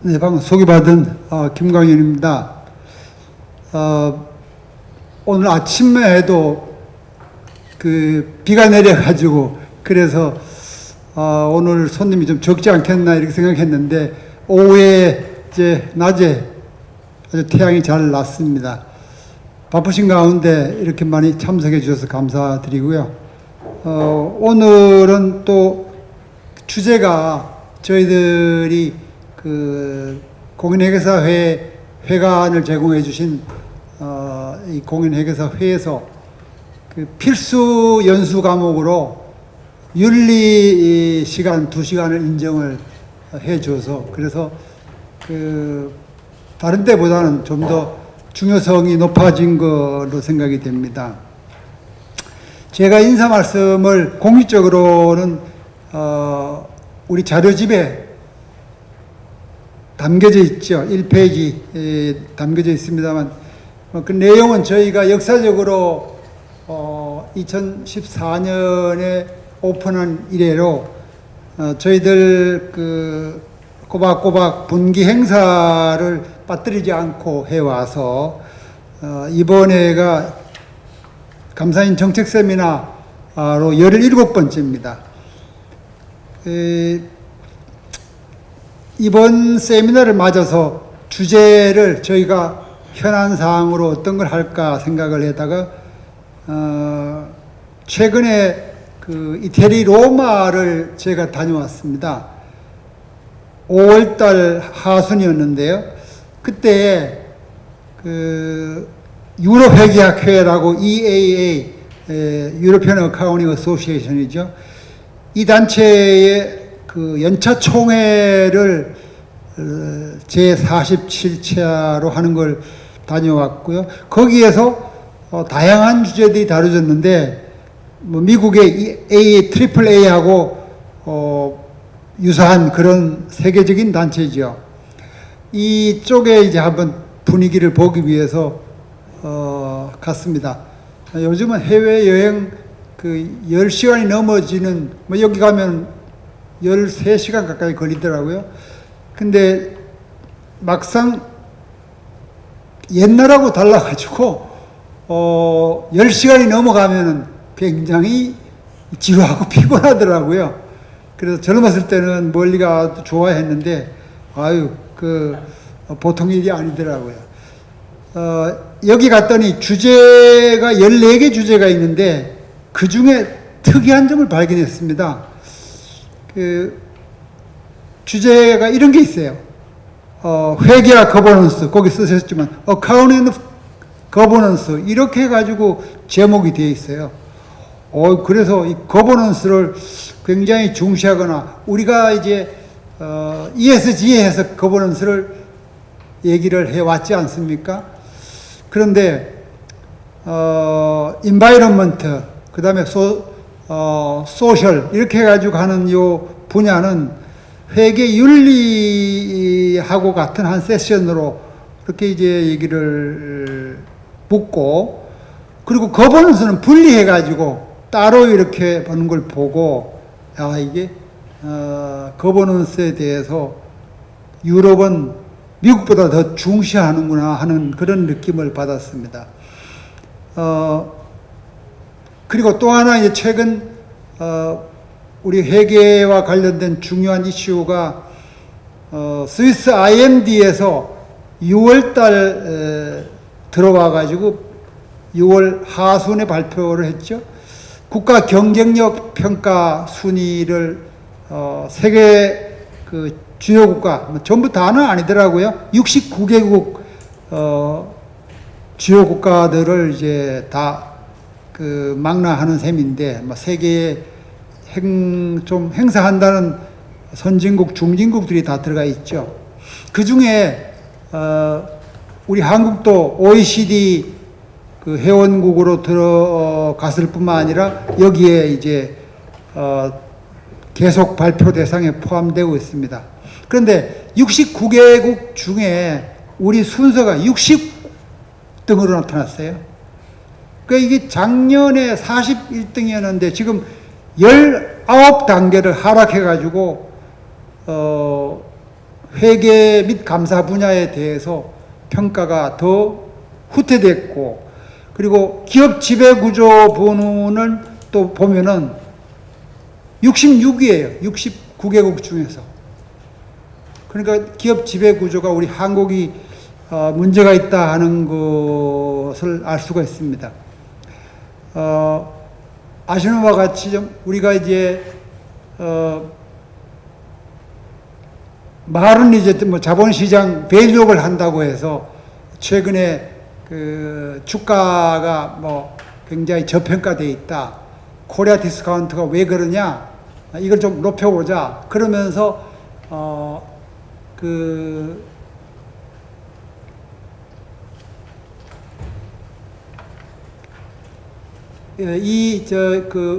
네, 방금 소개받은 김광현입니다. 오늘 아침에 해도 비가 내려가지고 그래서 오늘 손님이 좀 적지 않겠나 이렇게 생각했는데 오후에 이제 낮에 아주 태양이 잘 났습니다. 바쁘신 가운데 이렇게 많이 참석해 주셔서 감사드리고요. 오늘은 또 주제가 저희들이 공인회계사회 회관을 제공해 주신 이 공인회계사회에서 필수 연수 과목으로 윤리 시간 2시간을 인정을 해 줘서 그래서 다른 때보다는 좀 더 중요성이 높아진 걸로 생각이 됩니다. 제가 인사 말씀을 공식적으로는 우리 자료집에 담겨져 있죠. 1페이지 담겨져 있습니다만 그 내용은 저희가 역사적으로 2014년에 오픈한 이래로 저희들 꼬박꼬박 분기 행사를 빠뜨리지 않고 해와서 이번에가 감사인 정책 세미나로 17번째입니다. 이번 세미나를 맞아서 주제를 저희가 현안 사항으로 어떤 걸 할까 생각을 하다가 최근에 이태리 로마를 제가 다녀왔습니다. 5월달 하순이었는데요. 그때 유럽회계학회라고 EAA, 유로피언 어카운팅 어소시에이션이죠. 이 단체의 연차 총회를 제47차로 하는 걸 다녀왔고요. 거기에서 다양한 주제들이 다뤄졌는데 미국의 AAA하고 유사한 그런 세계적인 단체죠. 이쪽에 이제 한번 분위기를 보기 위해서 갔습니다. 요즘은 해외여행 10시간이 넘어지는 여기 가면 13시간 가까이 걸리더라고요. 근데 막상 옛날하고 달라가지고 10시간이 넘어가면은 굉장히 지루하고 피곤하더라고요. 그래서 젊었을 때는 멀리 가도 좋아했는데 보통 일이 아니더라고요. 여기 갔더니 주제가 14개 주제가 있는데 그 중에 특이한 점을 발견했습니다. 주제가 이런 게 있어요. 회계와 거버넌스, 거기 쓰셨지만, 어카운팅 앤 거버넌스, 이렇게 해가지고 제목이 되어 있어요. 그래서 이 거버넌스를 굉장히 중시하거나, 우리가 이제, ESG에서 거버넌스를 얘기를 해왔지 않습니까? 그런데, 인바이런먼트, 그 다음에 소셜, 이렇게 해가지고 하는 요 분야는 회계 윤리하고 같은 한 세션으로 그렇게 이제 얘기를 묻고, 그리고 거버넌스는 분리해가지고 따로 이렇게 보는 걸 보고, 이게, 거버넌스에 대해서 유럽은 미국보다 더 중시하는구나 하는 그런 느낌을 받았습니다. 그리고 또 하나 이제 최근, 우리 회계와 관련된 중요한 이슈가, 스위스 IMD에서 6월달 들어와가지고 6월 하순에 발표를 했죠. 국가 경쟁력 평가 순위를 세계 주요 국가 전부 다는 아니더라고요. 69개국 주요 국가들을 이제 다 망라하는 셈인데 세계에 좀 행사한다는 선진국, 중진국들이 다 들어가 있죠. 그 중에 우리 한국도 OECD 회원국으로 들어갔을 뿐만 아니라 여기에 이제 계속 발표 대상에 포함되고 있습니다. 그런데 69개국 중에 우리 순서가 60등으로 나타났어요. 그러니까 이게 작년에 41등이었는데 지금 19단계를 하락해가지고 회계 및 감사 분야에 대해서 평가가 더 후퇴됐고, 그리고 기업 지배구조 본원을 또 보면은 66위예요. 69개국 중에서. 그러니까 기업 지배구조가 우리 한국이 문제가 있다 하는 것을 알 수가 있습니다. 아시는 바와 같이 우리가 이제 말은 이제 뭐 자본시장 밸류업을 한다고 해서 최근에 그 주가가 뭐 굉장히 저평가되어 있다. 코리아 디스카운트가 왜 그러냐? 이걸 좀 높여보자. 그러면서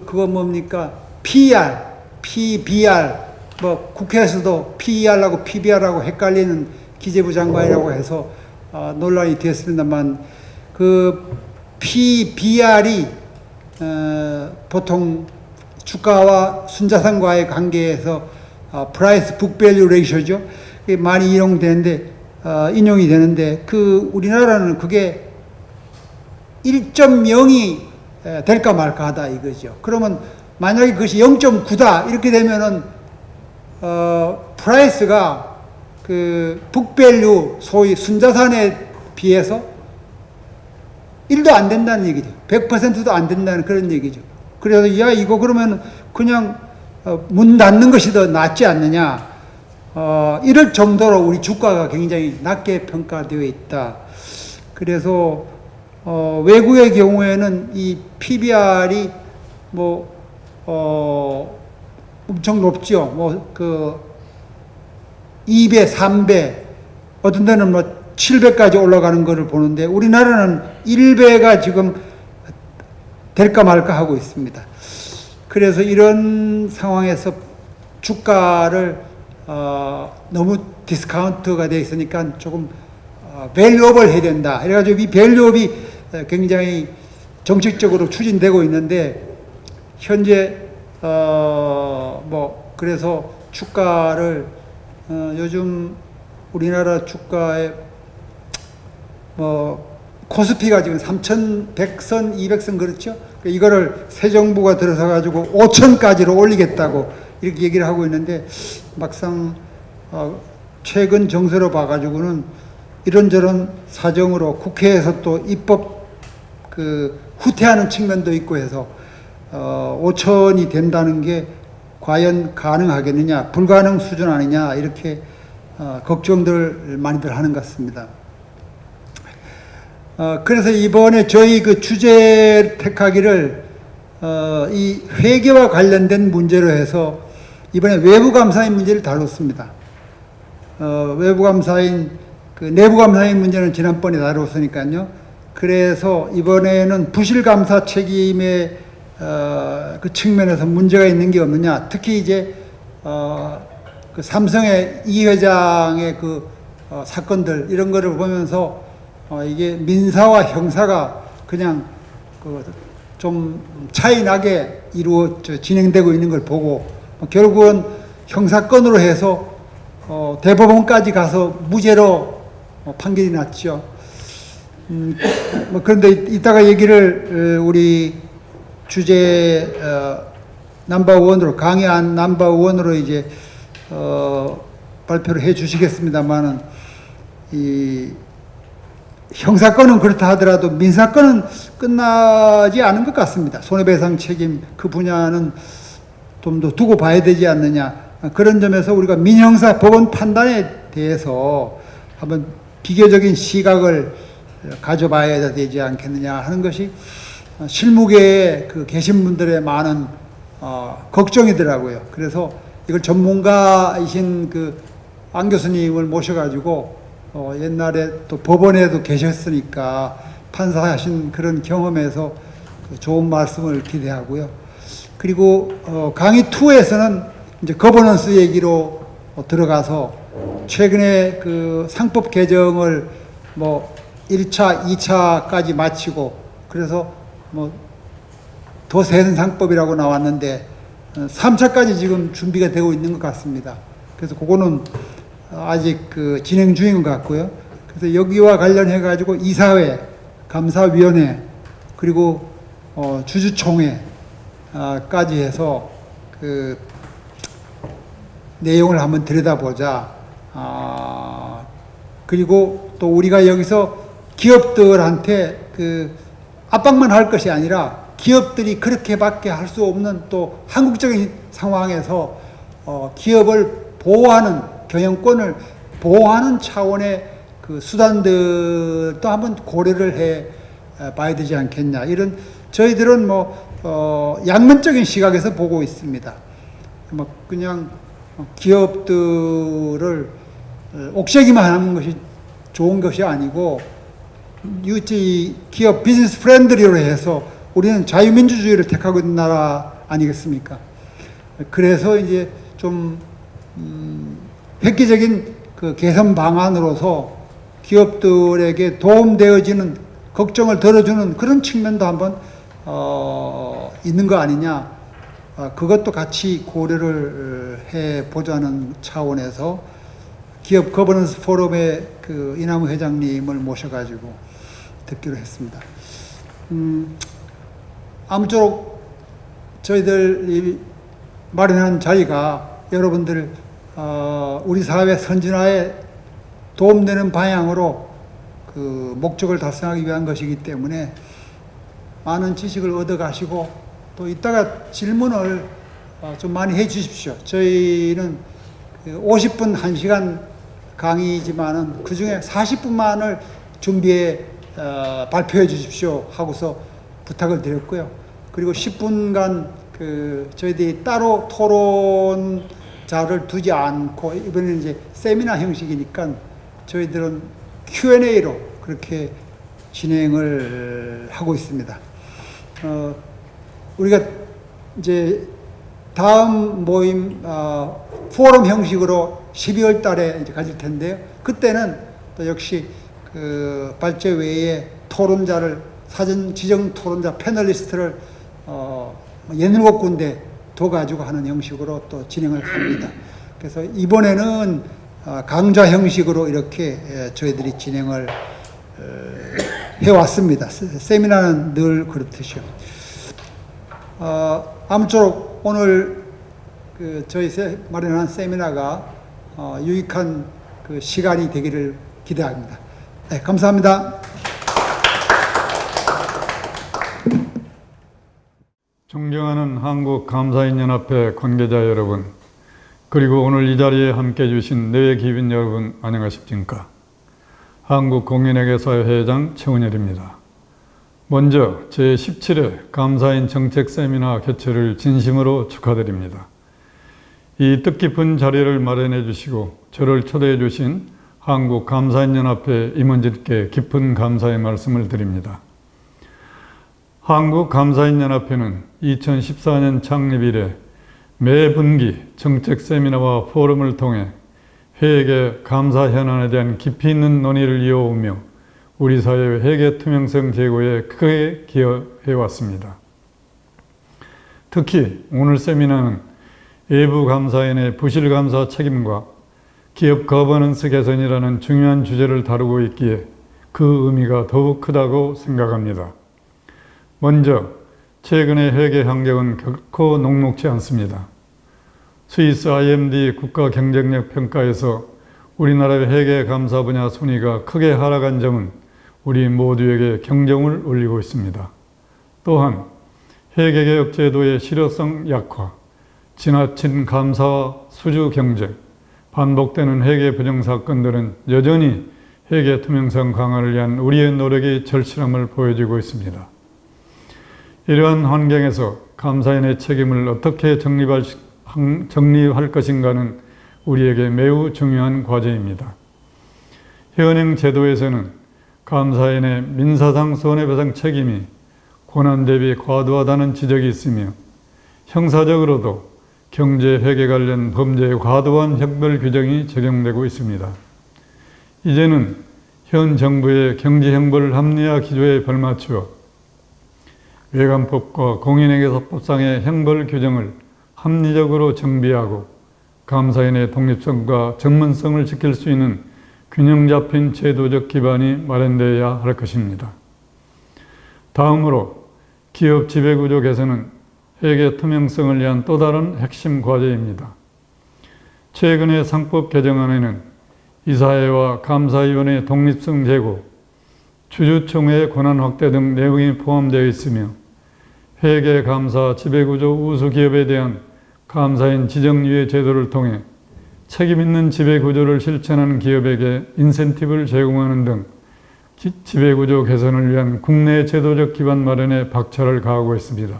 그거 뭡니까? PBR, 뭐, 국회에서도 PER하고 PBR하고 헷갈리는 기재부 장관이라고 해서, 논란이 됐습니다만, 그 PBR이, 보통 주가와 순자산과의 관계에서, 프라이스 북밸류 레이셔죠. 많이 인용이 되는데, 우리나라는 그게 1.0이 될까 말까 하다 이거죠. 그러면 만약에 그것이 0.9다 이렇게 되면은 프라이스가 그 북밸류 소위 순자산에 비해서 1도 안 된다는 얘기죠. 100%도 안 된다는 그런 얘기죠. 그래서 이거 그러면 그냥 문 닫는 것이 더 낫지 않느냐. 이럴 정도로 우리 주가가 굉장히 낮게 평가되어 있다. 그래서 외국의 경우에는 이 PBR이 엄청 높죠. 2배, 3배, 어떤 데는 7배까지 올라가는 것을 보는데 우리나라는 1배가 지금 될까 말까 하고 있습니다. 그래서 이런 상황에서 주가를 너무 디스카운트가 되어 있으니까 조금 밸류업을 해야 된다. 그래가지고 이 밸류업이 굉장히 정책적으로 추진되고 있는데 현재 그래서 주가를 요즘 우리나라 주가에 코스피가 지금 3,100선, 200선 그렇죠? 이거를 새 정부가 들어서 가지고 5,000까지로 올리겠다고 이렇게 얘기를 하고 있는데 막상 최근 정세로 봐가지고는 이런저런 사정으로 국회에서 또 입법 후퇴하는 측면도 있고 해서 5천이 된다는 게 과연 가능하겠느냐, 불가능 수준 아니냐 이렇게 걱정들 많이들 하는 것 같습니다. 그래서 이번에 저희 그 주제 택하기를 이 회계와 관련된 문제로 해서 이번에 외부감사인 문제를 다뤘습니다. 외부감사인 내부감사인 문제는 지난번에 다뤘으니까요. 그래서 이번에는 부실감사 책임의 그 측면에서 문제가 있는 게 없느냐. 특히 이제 그 삼성의 이 회장의 사건들 이런 거를 보면서 이게 민사와 형사가 그냥 좀 차이 나게 진행되고 있는 걸 보고 결국은 형사건으로 해서 대법원까지 가서 무죄로 판결이 났죠. 그런데 이따가 얘기를 우리 주제 넘버원으로 강의안 넘버원으로 이제 발표를 해 주시겠습니다만은 이 형사건은 그렇다 하더라도 민사건은 끝나지 않은 것 같습니다. 손해배상 책임 그 분야는 좀 더 두고 봐야 되지 않느냐. 그런 점에서 우리가 민형사 법원 판단에 대해서 한번 비교적인 시각을 가져봐야 되지 않겠느냐 하는 것이 실무계에 계신 분들의 많은 걱정이더라고요. 그래서 이걸 전문가이신 안 교수님을 모셔가지고 옛날에 또 법원에도 계셨으니까 판사하신 그런 경험에서 좋은 말씀을 기대하고요. 그리고 강의 2에서는 이제 거버넌스 얘기로 들어가서 최근에 상법 개정을 1차, 2차까지 마치고 그래서 더 세는 상법이라고 나왔는데 3차까지 지금 준비가 되고 있는 것 같습니다. 그래서 그거는 아직 그 진행 중인 것 같고요. 그래서 여기와 관련해 가지고 이사회, 감사위원회, 그리고 주주총회까지 해서 그 내용을 한번 들여다보자. 그리고 또 우리가 여기서 기업들한테 그 압박만 할 것이 아니라 기업들이 그렇게밖에 할 수 없는 또 한국적인 상황에서 기업을 보호하는 경영권을 보호하는 차원의 그 수단들도 한번 고려를 해 봐야 되지 않겠냐. 이런 저희들은 양면적인 시각에서 보고 있습니다. 그냥 기업들을 옥죄기만 하는 것이 좋은 것이 아니고 기업 비즈니스 프렌들리로 해서 우리는 자유민주주의를 택하고 있는 나라 아니겠습니까? 그래서 이제 좀 획기적인 그 개선 방안으로서 기업들에게 도움되어지는 걱정을 덜어주는 그런 측면도 한번 있는 거 아니냐. 그것도 같이 고려를 해보자는 차원에서 기업 거버넌스 포럼의 그 이남우 회장님을 모셔가지고 듣기로 했습니다. 아무쪼록 저희들이 마련한 자리가 여러분들 우리 사회 선진화에 도움되는 방향으로 그 목적을 달성하기 위한 것이기 때문에 많은 지식을 얻어가시고 또 이따가 질문을 좀 많이 해 주십시오. 저희는 50분 1시간 강의지만은 그 중에 40분만을 준비해 발표해 주십시오 하고서 부탁을 드렸고요. 그리고 10분간 그 저희들이 따로 토론자를 두지 않고 이번에는 이제 세미나 형식이니까 저희들은 Q&A로 그렇게 진행을 하고 있습니다. 우리가 이제 다음 모임 포럼 형식으로 12월 달에 이제 가질 텐데요. 그때는 또 역시 그 발제 외에 토론자를 사전 지정 토론자 패널리스트를 17군데 둬가지고 하는 형식으로 또 진행을 합니다. 그래서 이번에는 강좌 형식으로 이렇게 저희들이 진행을 해왔습니다. 세미나는 늘 그렇듯이요. 아무쪼록 오늘 그 저희 마련한 세미나가 유익한 그 시간이 되기를 기대합니다. 네, 감사합니다. 존경하는 한국감사인연합회 관계자 여러분, 그리고 오늘 이 자리에 함께해 주신 내외 기빈 여러분 안녕하십니까? 한국공인회계사회 회장 최은열입니다. 먼저 제17회 감사인 정책 세미나 개최를 진심으로 축하드립니다. 이 뜻깊은 자리를 마련해 주시고 저를 초대해 주신 한국감사인연합회 임원진께 깊은 감사의 말씀을 드립니다. 한국감사인연합회는 2014년 창립 이래 매 분기 정책 세미나와 포럼을 통해 회계 감사 현안에 대한 깊이 있는 논의를 이어오며 우리 사회의 회계 투명성 제고에 크게 기여해 왔습니다. 특히 오늘 세미나는 외부 감사인의 부실 감사 책임과 기업 거버넌스 개선이라는 중요한 주제를 다루고 있기에 그 의미가 더욱 크다고 생각합니다. 먼저 최근의 회계 환경은 결코 녹록지 않습니다. 스위스 IMD 국가 경쟁력 평가에서 우리나라의 회계 감사 분야 순위가 크게 하락한 점은 우리 모두에게 경종을 울리고 있습니다. 또한 회계개혁 제도의 실효성 약화, 지나친 감사와 수주 경쟁, 반복되는 회계 부정 사건들은 여전히 회계 투명성 강화를 위한 우리의 노력이 절실함을 보여주고 있습니다. 이러한 환경에서 감사인의 책임을 어떻게 정립할 것인가는 우리에게 매우 중요한 과제입니다. 현행 제도에서는 감사인의 민사상 손해배상 책임이 권한 대비 과도하다는 지적이 있으며 형사적으로도 경제회계 관련 범죄에 과도한 형벌 규정이 적용되고 있습니다. 이제는 현 정부의 경제형벌 합리화 기조에 발맞추어 외관법과 공인회계사법상의 형벌 규정을 합리적으로 정비하고 감사인의 독립성과 전문성을 지킬 수 있는 균형 잡힌 제도적 기반이 마련되어야 할 것입니다. 다음으로 기업 지배구조 개선은 회계 투명성을 위한 또 다른 핵심 과제입니다. 최근의 상법 개정안에는 이사회와 감사위원회 독립성 제고, 주주총회의 권한 확대 등 내용이 포함되어 있으며 회계, 감사, 지배구조 우수 기업에 대한 감사인 지정유예 제도를 통해 책임 있는 지배구조를 실천하는 기업에게 인센티브를 제공하는 등 지배구조 개선을 위한 국내 제도적 기반 마련에 박차를 가하고 있습니다.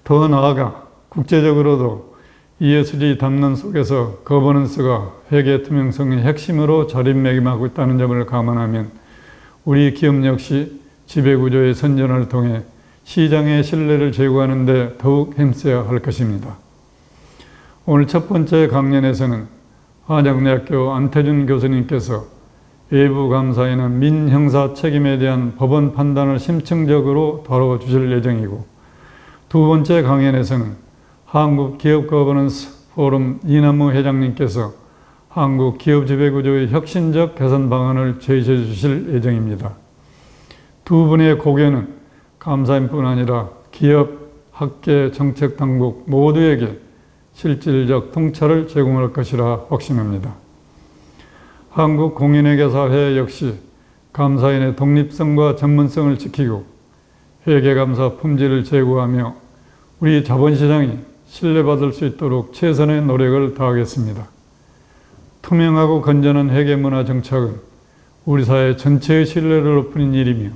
더 나아가 국제적으로도 ESG 담론 속에서 거버넌스가 회계 투명성의 핵심으로 자리매김하고 있다는 점을 감안하면 우리 기업 역시 지배구조의 선전을 통해 시장의 신뢰를 제고하는 데 더욱 힘써야 할 것입니다. 오늘 첫 번째 강연에서는 한양대학교 안태준 교수님께서 외부 감사인은 민형사 책임에 대한 법원 판단을 심층적으로 다뤄주실 예정이고, 두 번째 강연에서는 한국기업거버넌스 포럼 이남무 회장님께서 한국 기업 지배구조의 혁신적 개선 방안을 제시해 주실 예정입니다. 두 분의 고견은 감사인뿐 아니라 기업, 학계, 정책 당국 모두에게 실질적 통찰을 제공할 것이라 확신합니다. 한국공인회계사회 역시 감사인의 독립성과 전문성을 지키고 회계감사 품질을 제고하며 우리 자본시장이 신뢰받을 수 있도록 최선의 노력을 다하겠습니다. 투명하고 건전한 회계문화 정착은 우리 사회 전체의 신뢰를 높이는 일이며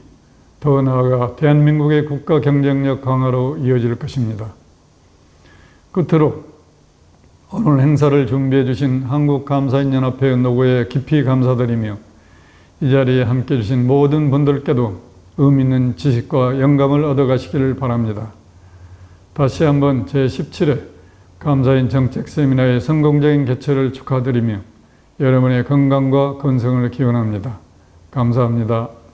더 나아가 대한민국의 국가 경쟁력 강화로 이어질 것입니다. 끝으로 오늘 행사를 준비해 주신 한국감사인연합회 노고에 깊이 감사드리며 이 자리에 함께해 주신 모든 분들께도 의미 있는 지식과 영감을 얻어가시기를 바랍니다. 다시 한번 제17회 감사인 정책 세미나의 성공적인 개최를 축하드리며 여러분의 건강과 건승을 기원합니다. 감사합니다.